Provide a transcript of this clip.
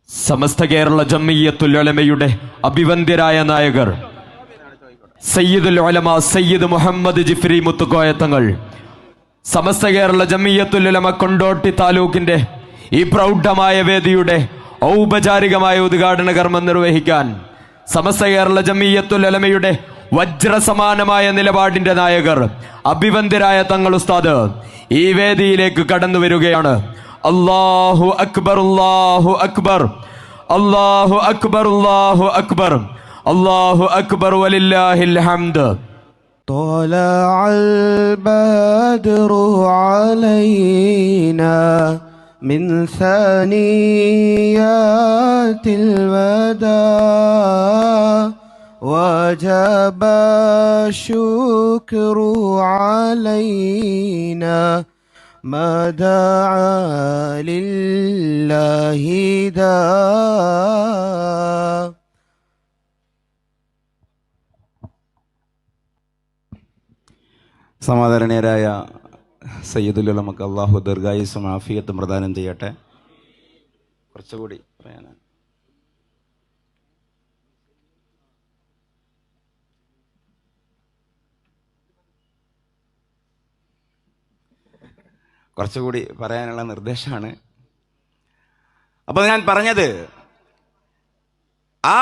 സമസ്ത കേരള ജംഇയ്യത്തുൽ ഉലമയുടെ അഭിവന്ദ്യരായ നായകർ സയ്യിദുൽ ഉലമ സയ്യിദ് മുഹമ്മദ് ജിഫ്രി മുത്തുക്കോയ തങ്ങൾ സമസ്ത കേരള ജംഇയ്യത്തുൽ ഉലമ കൊണ്ടോട്ടി താലൂക്കിന്റെ ഈ പ്രൗഢമായ വേദിയുടെ ഔപചാരികമായ ഉദ്ഘാടന കർമ്മം നിർവഹിക്കാൻ സമസ്ത കേരള ജംഇയ്യത്തുൽ ഉലമയുടെ വജ്രസമാനമായ നിലപാടിന്റെ നായകർ അഭിവന്ദ്യരായ തങ്ങൾ ഉസ്താദ് ഈ വേദിയിലേക്ക് കടന്നു വരികയാണ്. അല്ലാഹു അക്ബർ അല്ലാഹു അക്ബർ അല്ലാഹു അക്ബർ അല്ലാഹു അക്ബർ അല്ലാഹു അക്ബർ വലില്ലാഹിൽ ഹംദ്. طلع البدر علينا من ثنيات الوداع وجب الشكر علينا ما دعا لله داع. സമാദരണീയരായ സയ്യിദുൽ ഉലമക്ക് അള്ളാഹു ദീർഘായുസ്സും ആഫിയത്തും പ്രദാനം ചെയ്യട്ടെ. കുറച്ചുകൂടി പറയാനാണ്. കുറച്ചുകൂടി പറയാനുള്ള നിർദ്ദേശമാണ്. അപ്പോൾ ഞാൻ പറഞ്ഞത്, ആ